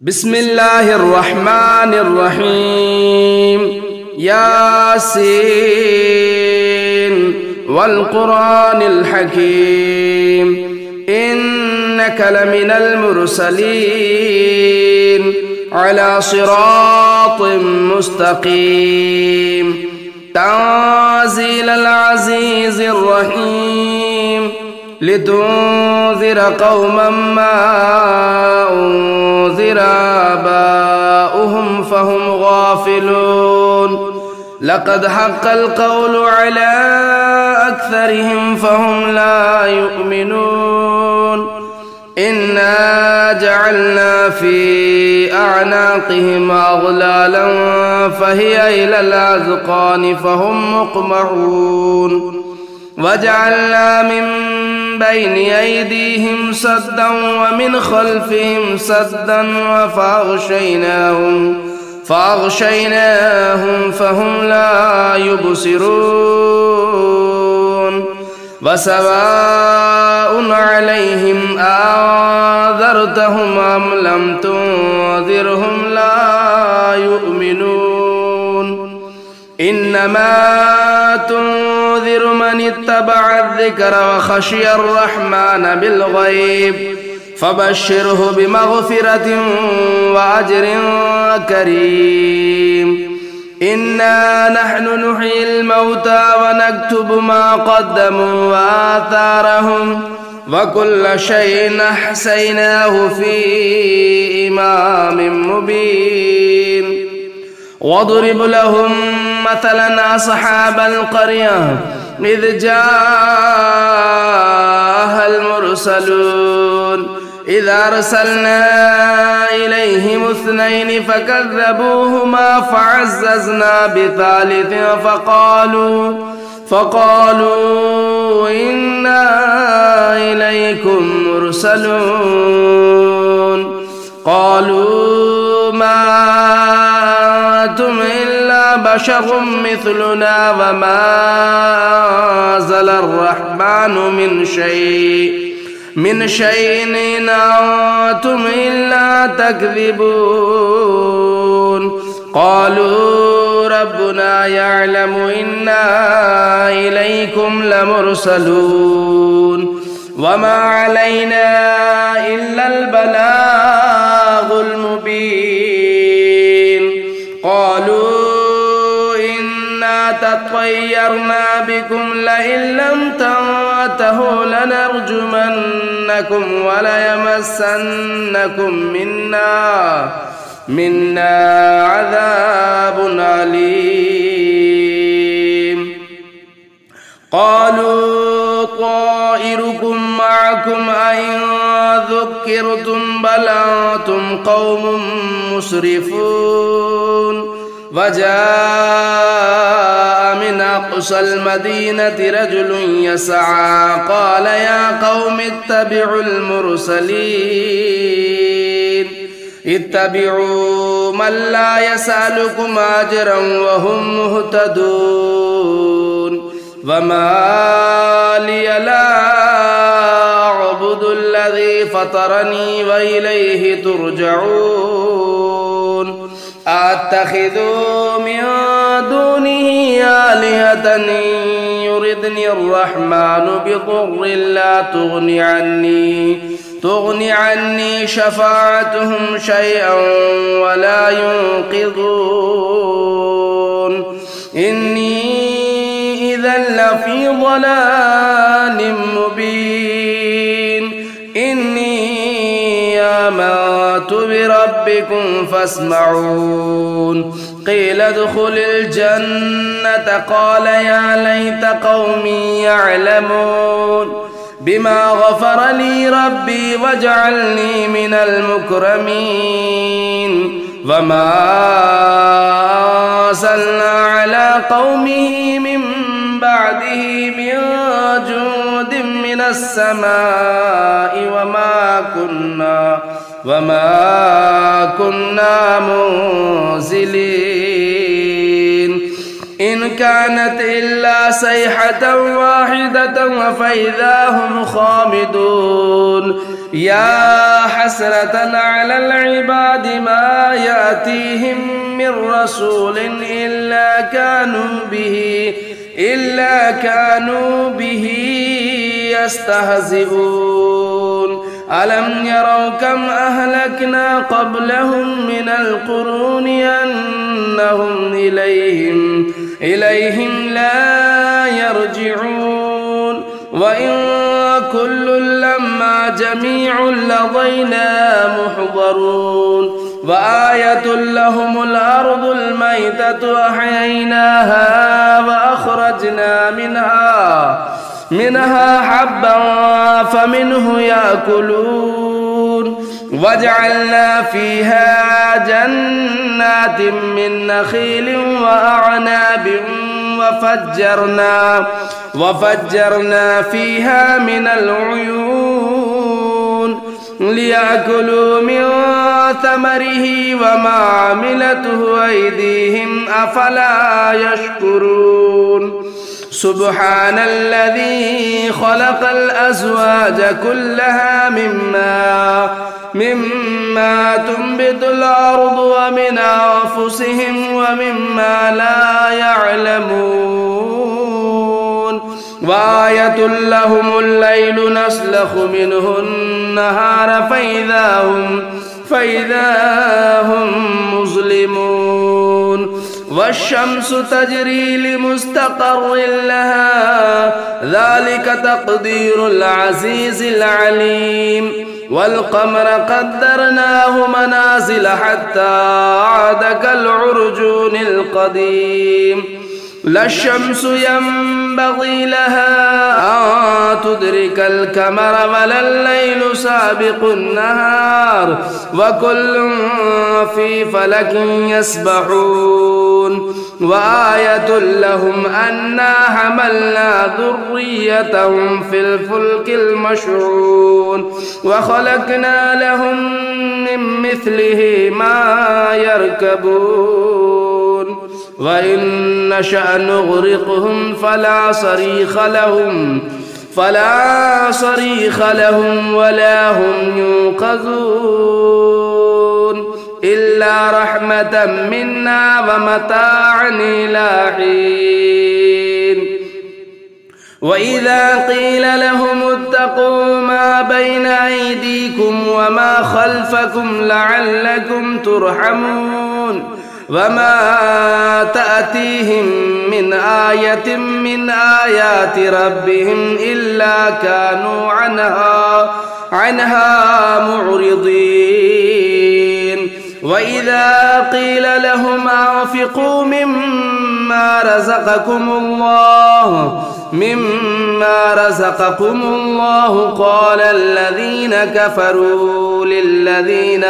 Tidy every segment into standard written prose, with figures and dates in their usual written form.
بسم الله الرحمن الرحيم. ياسين والقرآن الحكيم إنك لمن المرسلين على صراط مستقيم تنزيل العزيز الرحيم لتنذر قوما ما أنذر آباؤهم فهم غافلون لقد حق القول على أكثرهم فهم لا يؤمنون إنا جعلنا في أعناقهم أغلالا فهي إلى الأذقان فهم مقمحون وجعلنا من بين أيديهم سدا ومن خلفهم سدا فأغشيناهم فهم لا يبصرون وسواء عليهم أنذرتهم أم لم تنذرهم لا يؤمنون إنما تنذر من اتبع الذكر وخشي الرحمن بالغيب فبشره بمغفرة وأجر كريم إنا نحن نحيي الموتى ونكتب ما قدموا وآثارهم وكل شيء أحصيناه في إمام مبين واضرب لهم مثلا أصحاب القرية إذ جاءها المرسلون إذ أرسلنا إليهم اثنين فكذبوهما فعززنا بثالث فقالوا إنا إليكم مرسلون قالوا ما أنتم إلا بشر مثلنا وما أنزل الرحمن من شيء إن أنتم إلا تكذبون قالوا ربنا يعلم إنا إليكم لمرسلون وما علينا إلا البلاغ المبين قالوا إنا تطيرنا بكم لئن لم تنتهوا لنرجمنكم وليمسنكم منا عذاب أليم قالوا طائركم معكم أئن ذكرتم بل أنتم قوم مسرفون وجاء من أقصى المدينة رجل يسعى قال يا قوم اتبعوا المرسلين اتبعوا من لا يسألكم أجرا وهم مهتدون وما لي لا أعبد الذي فطرني وإليه ترجعون أتخذ من دونه آلهة إن يردني الرحمن بضر لا تغني عني شفاعتهم شيئا ولا ينقذون إني إذا لفي ضلال مبين إني آمنت بربكم فاسمعون قيل ادخل الجنة قال يا ليت قومي يعلمون بما غفر لي ربي وجعلني من المكرمين وما أرسلنا على قومه من بعده من جند من السماء وما كنا منزلين إن كانت إلا صيحة واحدة فإذا هم خامدون يا حسرة على العباد ما يأتيهم من رسول إلا كانوا به يستهزئون ألم يروا كم أهلكنا قبلهم من القرون أنهم إليهم لا يرجعون وإن كل لما جميع لدينا محضرون وآية لهم الأرض الميتة أحييناها وأخرجنا منها حبا فمنه يأكلون وجعلنا فيها جنات من نخيل وأعناب وفجرنا فيها من العيون ليأكلوا من ثمره وما عملته أيديهم أفلا يشكرون سبحان الذي خلق الأزواج كلها مما تنبت الأرض ومن أنفسهم ومما لا يعلمون وآية لهم الليل نسلخ منه النهار فإذا هم مظلمون والشمس تجري لمستقر لها ذلك تقدير العزيز العليم والقمر قدرناه منازل حتى عاد كالعرجون القديم لا الشمس ينبغي لها أن تدرك القمر ولا الليل سابق النهار وكل في فلك يسبحون وآية لهم أنا حملنا ذريتهم في الفلك المشحون وخلقنا لهم من مثله ما يركبون وإن نشأ نغرقهم فلا صريخ لهم ولا هم ينقذون إلا رحمة منا ومتاعا إلى حين وإذا قيل لهم اتقوا ما بين أيديكم وما خلفكم لعلكم ترحمون وما تأتيهم من آية من آيات ربهم إلا كانوا عنها معرضين وإذا قيل لهم أنفقوا مما رزقكم الله قال الذين كفروا للذين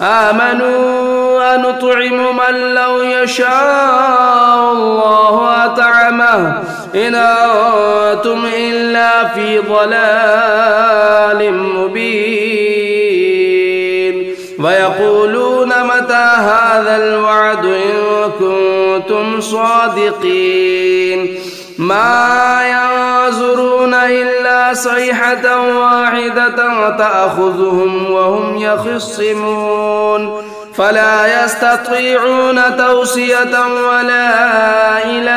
آمنوا أنطعم من لو يشاء الله أطعمه إن أنتم إلا في ضلال مبين ويقولون متى هذا الوعد إن كنتم صادقين ما ينظرون إلا صيحة واحدة تأخذهم وهم يخصمون فلا يستطيعون توصية ولا إلى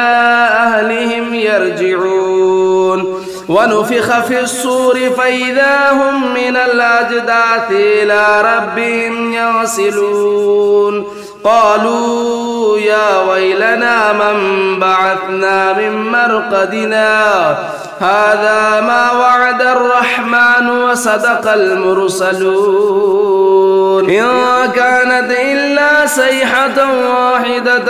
أهلهم يرجعون ونفخ في الصور فإذا هم من الأجداث إلى ربهم ينسلون قالوا يا ويلنا من بعثنا من مرقدنا هذا ما وعد الرحمن وصدق المرسلون إن كانت إلا صيحة واحدة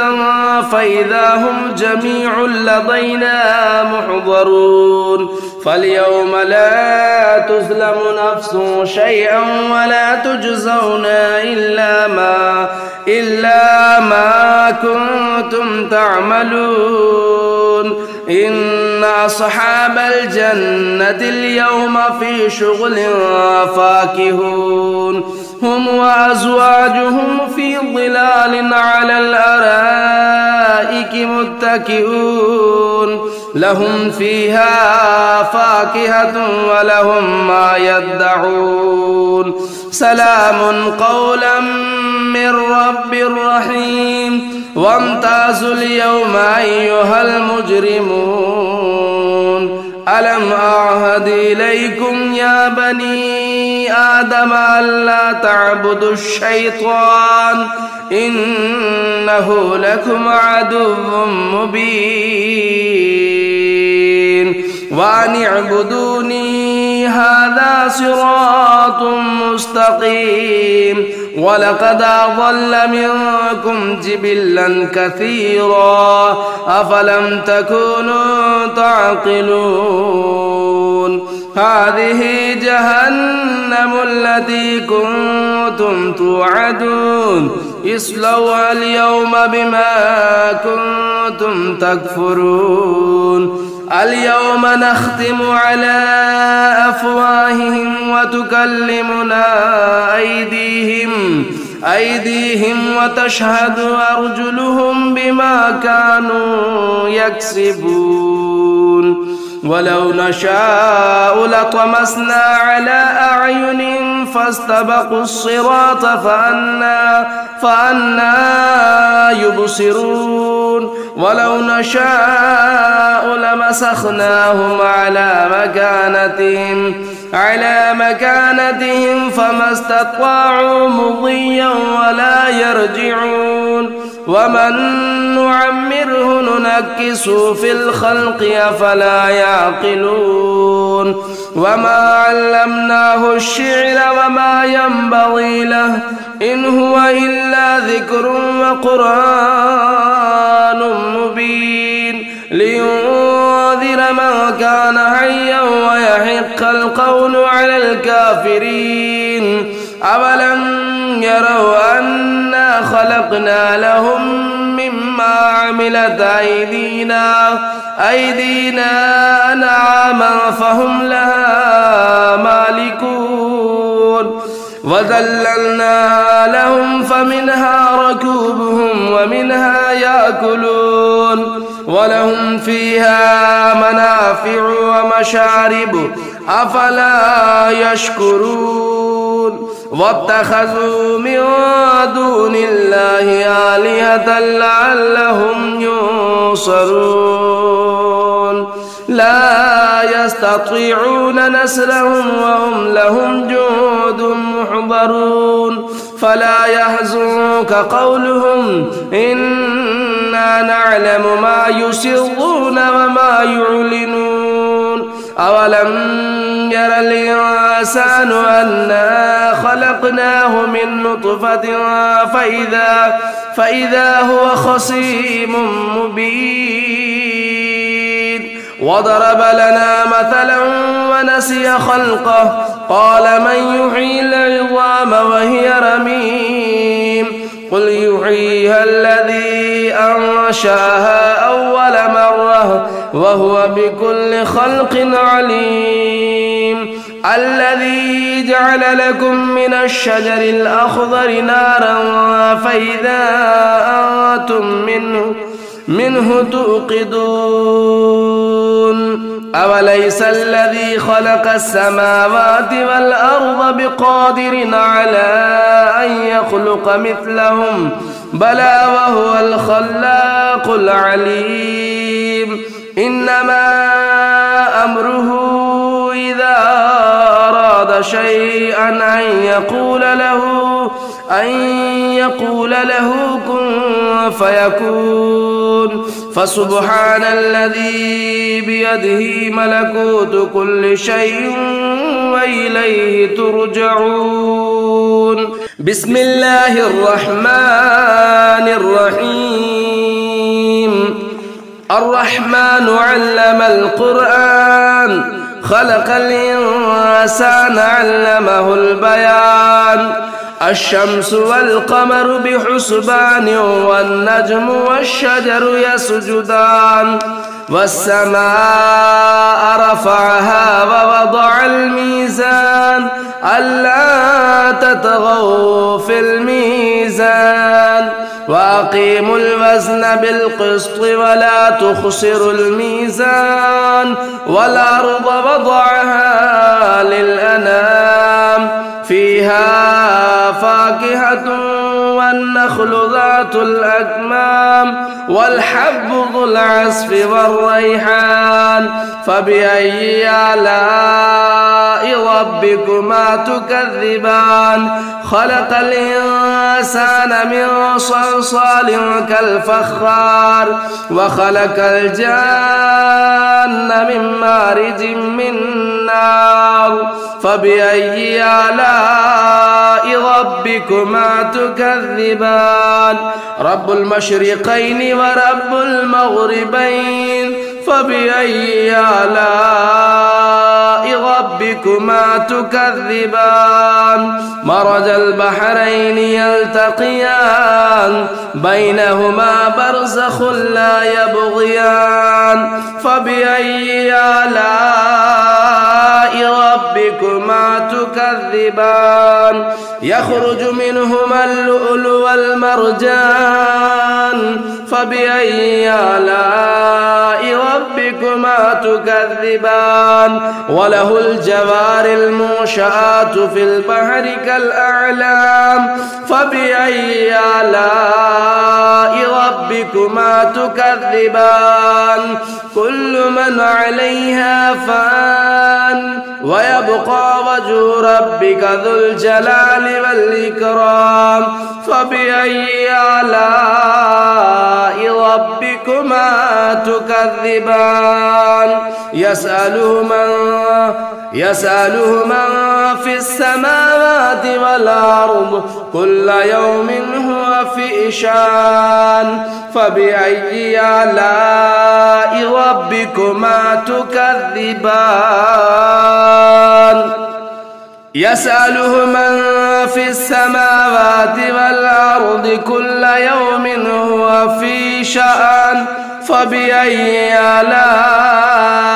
فإذا هم جميع لدينا محضرون فاليوم لا تظلم نفس شيئا ولا تجزون إلا ما كنتم تعملون إن أصحاب الجنة اليوم في شغل فاكهون هم وأزواجهم في ظلال على الأرائك متكئون لهم فيها فاكهة ولهم ما يدعون سلام قولا من رب رحيم وامتازوا اليوم أيها المجرمون ألم أعهد إليكم يا بني آدم ألا تعبدوا الشيطان إنه لكم عدو مبين وأن اعبدوني هذا صراط مستقيم ولقد أضل منكم جبلا كثيرا أفلم تكونوا تعقلون هذه جهنم التي كنتم توعدون اصلوها اليوم بما كنتم تكفرون اليوم نختم على أفواههم وتكلمنا أيديهم وتشهد أرجلهم بما كانوا يكسبون ولو نشاء لطمسنا على أعينهم فاستبقوا الصراط فأنا يبصرون ولو نشاء لمسخناهم على مكانتهم فما استطاعوا مضيا ولا يرجعون ومن نعمره ننكسه في الخلق أفلا يعقلون وما علمناه الشعر وما ينبغي له إن هو إلا ذكر وقرآن مبين لينذر من كان حيا ويحق القول على الكافرين أولم يروا أنا خلقنا لهم مما عملت أيدينا أنعاما فهم لها مالكون وذللناها لهم فمنها ركوبهم ومنها يأكلون ولهم فيها منافع ومشارب أفلا يشكرون واتخذوا من دون الله آلهة لعلهم ينصرون لا يستطيعون نصرهم وهم لهم جند محضرون فلا يحزنك قولهم إنا نعلم ما يسرون وما يعلنون أولم ير الإنسان أنا خلقناه من نطفة فإذا هو خصيم مبين وضرب لنا مثلا ونسي خلقه قال من يحيي العظام وهي رميم قل يحييها الذي أنشأها أول مرة وهو بكل خلق عليم الذي جعل لكم من الشجر الأخضر نارا فإذا أنتم منه توقدون أوليس الذي خلق السماوات والأرض بقادر على أن يخلق مثلهم بلى وهو الخلاق العليم إنما أمره إذا أراد شيئا أن يقول له كن فيكون فسبحان الذي بيده ملكوت كل شيء وإليه ترجعون بسم الله الرحمن الرحيم الرحمن علم القرآن خلق الإنسان علمه البيان الشمس والقمر بحسبان والنجم والشجر يسجدان والسماء رفعها ووضع الميزان ألا تطغوا في الميزان وأقيموا الوزن بالقسط ولا تخسروا الميزان والأرض وضعها للأنام فيها فاكهة والنخل ذات الأكمام والحب ذو العصف والريحان فبأي آلاء ربكما تكذبان خلق الإنسان من صلصال كالفخار وخلق الجان من مارج من نار فبأي آلاء ربكما تكذبان رب المشرقين ورب المغربين فبأي آلاء ربكما تكذبان مرج البحرين يلتقيان بينهما برزخ لا يبغيان فبأي آلاء ربكما تكذبان يخرج منهما اللؤلؤ والمرجان فبأي آلاء ربكما تكذبان وله الجوار المنشآت في البحر كالأعلام فبأي آلاء ربكما تكذبان كل من عليها فان ويبقى وجه ربك ذو الجلال والإكرام فبأي آلاء ربكما تكذبان يسأله من في السماوات والأرض كل يوم هو في شان فبأي آلاء ربكما تكذبان يسأله من في السماوات والأرض كل يوم هو في شأن فبأي آلاء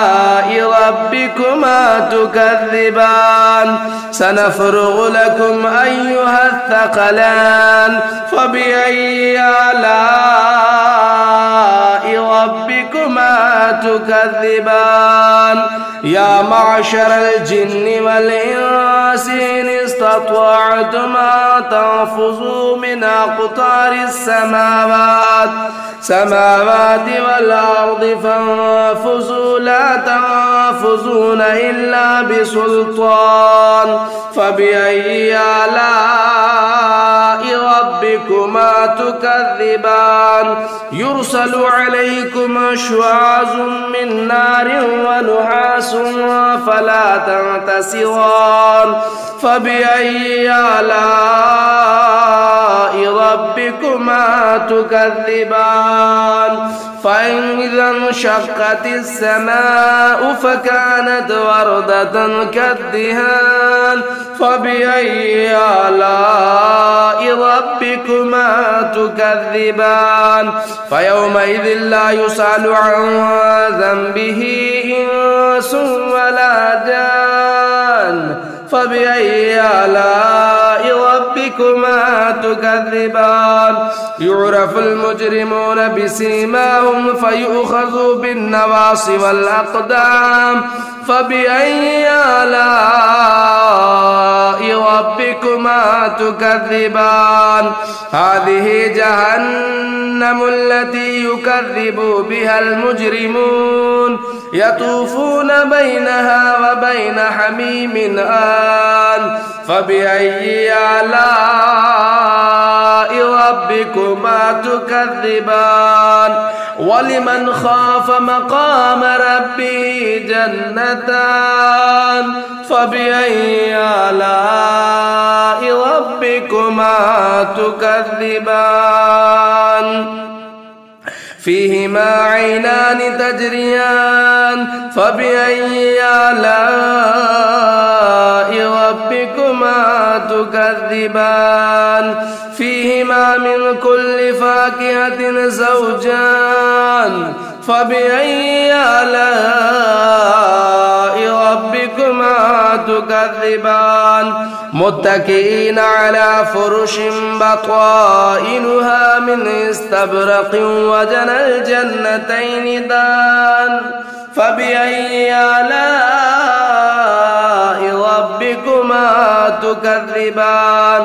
ربكما تكذبان سنفرغ لكم أيها الثقلان فبأي آلاء ربكما تكذبان يا معشر الجن والإنس إن استطعتم أن تنفذوا من أقطار السماوات والأرض فانفذوا لا تنفذون إلا بسلطان فبأي آلاء ربكما تكذبان يرسل عليكم شواظ من نار ونحاس فلا تنتصران فبأي آلاء ربكما تكذبان فإذا انشقت السماء فكانت وردة كالدهان فبأي آلاء ربكما تكذبان فيومئذ لا يسأل عن ذنبه إنس ولا جان فبأي آلاء ربكما تكذبان يعرف المجرمون بسيماهم فيؤخذوا بالنواصي والأقدام فبأي آلاء ربكما تكذبان هذه جهنم التي يكذب بها المجرمون يطوفون بينها وبين حميم آن فبأي آلاء ربكما تكذبان ولمن خاف مقام ربه جنتان فبأي آلاء ربكما تكذبان فيهما عينان تجريان فبأي آلاء ربكما تكذبان فيهما من كل فاكهة زوجان فبأي آلاء ربكما تكذبان متكئين على فرش بطائنها من استبرق وجنى الجنتين دان فبأي آلاء ربكما تكذبان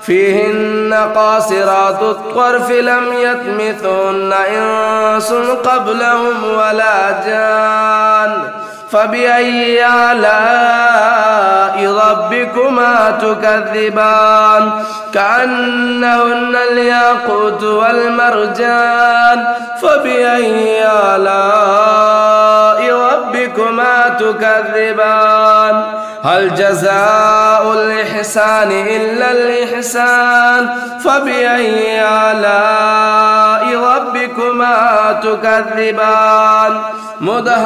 فيهن قاصرات الطرف لم يطمثهن إنس قبلهم ولا جان فبأي آلاء ربكما تكذبان كأنهن الياقوت والمرجان فبأي آلاء ربكما تكذبان هل جزاء الإحسان إلا الإحسان فبأي آلاء ربكما تكذبان مدهامتان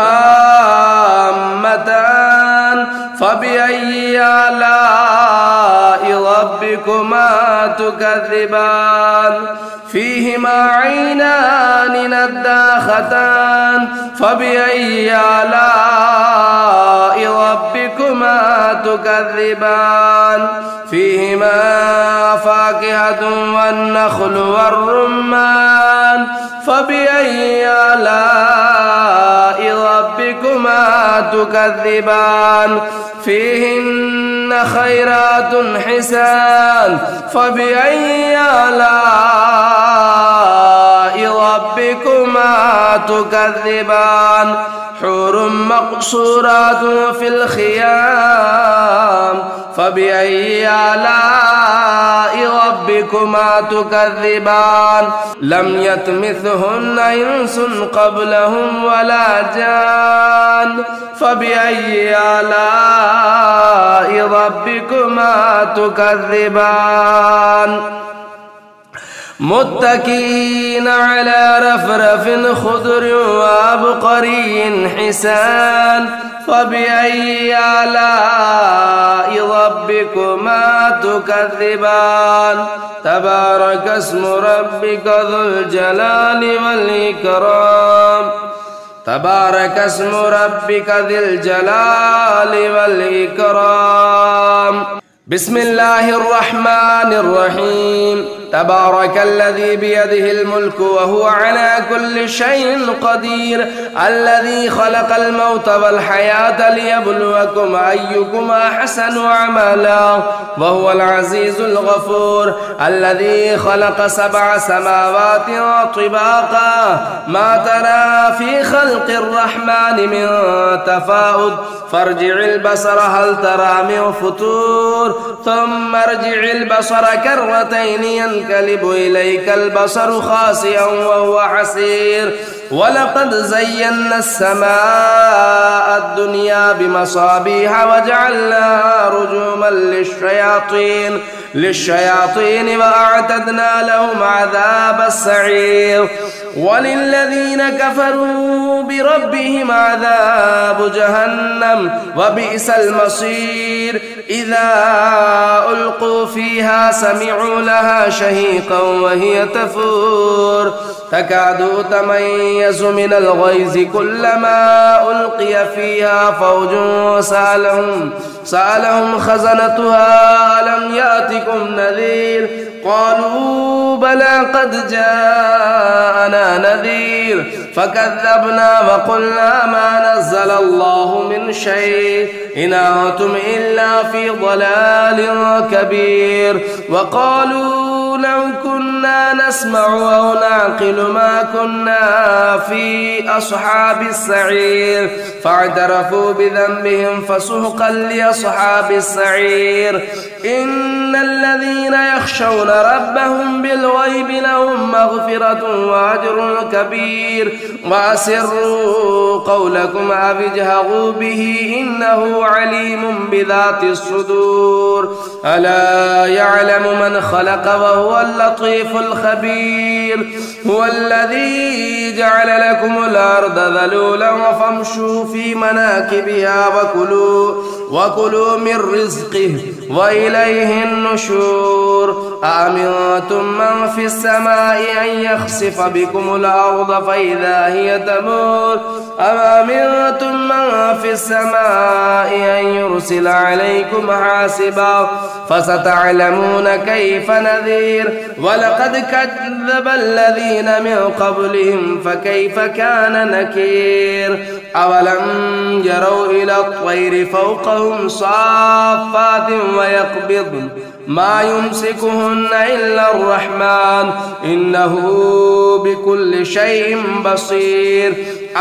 فبأي آلاء ربكما تكذبان فيهما عينان نضاختان فبأي آلاء ربكما تكذبان فيهما فاكهة والنخل والرمان فبأي آلاء ربكما تكذبان فيهن خيرات حسان فبأي آلاء ربكما تكذبان حور مقصورات في الخيام فبأي آلاء ربكما تكذبان لم يطمثهن إنس قبلهم ولا جان فبأي آلاء ربكما تكذبان متكئين على رفرف خضر وعبقري حسان فبأي آلاء ربكما تكذبان تبارك اسم ربك ذو الجلال والإكرام تبارك اسم ربك ذي الجلال والإكرام بسم الله الرحمن الرحيم تبارك الذي بيده الملك وهو على كل شيء قدير الذي خلق الموت والحياة ليبلوكم أيكم أحسن عملا وهو العزيز الغفور الذي خلق 7 سماوات طباقا ما ترى في خلق الرحمن من تفاؤل فارجع البصر هل ترى من فتور ثم ارجع البصر كرتين ينقلب إليك البصر خاسئا وهو حسير ولقد زينا السماء الدنيا بمصابيح وجعلناها رجوما للشياطين وأعتدنا لهم عذاب السعير وللذين كفروا بربهم عذاب جهنم وبئس المصير إذا ألقوا فيها سمعوا لها شهيقا وهي تفور تكاد تميز من الغيظ كلما ألقي فيها فوج سألهم خزنتها ألم يأتكم نذير قالوا بلى قد جاءنا نذير فكذبنا وقلنا ما نزل الله من شيء إن أنتم إلا في ضلال كبير وقالوا لو كنا نسمع أو نعقل ما كنا في أصحاب السعير فاعترفوا بذنبهم فسحقا لأصحاب السعير إن الذين يخشون ربهم بالغيب لهم مغفرة وأجر كبير وأسروا قولكم أو اجهروا به إنه عليم بذات الصدور ألا يعلم من خلق وهو اللطيف الخبير هو الذي جعل لكم الأرض ذلولا فامشوا في مناكبها وكلوا من رزقه وإليه وإليه النشور أأمنتم من في السماء أن يخسف بكم الأرض فإذا هي تمور أم أمنتم من في السماء أن يرسل عليكم حاسبا فستعلمون كيف نذير ولقد كذب الذين من قبلهم فكيف كان نكير أولم يروا إلى الطير فوقهم صافات ويقبضن ما يمسكهن إلا الرحمن إنه بكل شيء بصير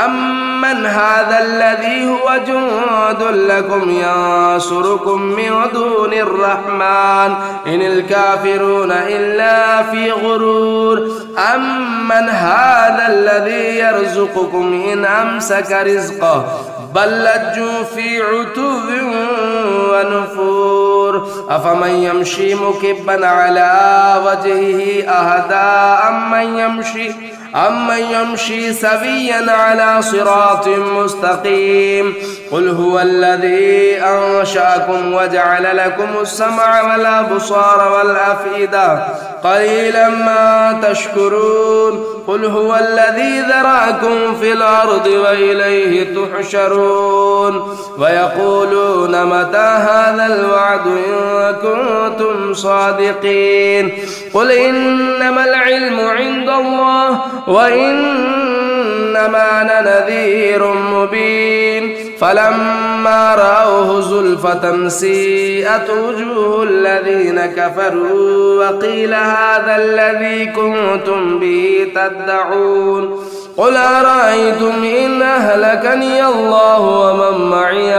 أمن هذا الذي هو جند لكم ينصركم من دون الرحمن إن الكافرون إلا في غرور أمن هذا الذي يرزقكم إن أمسك رزقه بل لجوا في عتو ونفور أفمن يمشي مكبا على وجهه أهدى أمن يمشي سويا على صراط مستقيم قل هو الذي أنشأكم وجعل لكم السمع والأبصار والأفئدة قليلا ما تشكرون قل هو الذي ذراكم في الأرض وإليه تحشرون ويقولون متى هذا الوعد إن كنتم صادقين قل إنما العلم عند الله وإنما أنا نذير مبين فلما رأوه زلفة سيئت وجوه الذين كفروا وقيل هذا الذي كنتم به تدعون قل أرأيتم إن أهلكني الله ومن معي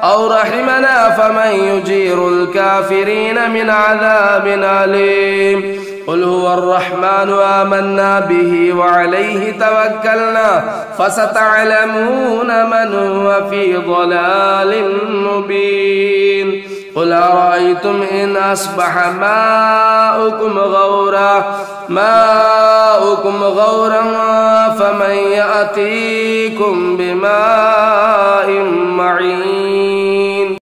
أو رحمنا فمن يجير الكافرين من عذاب أليم قل هو الرحمن آمنا به وعليه توكلنا فستعلمون من هو في ضلال مبين قل أرأيتم إن أصبح ماؤكم غورا فمن يأتيكم بماء معين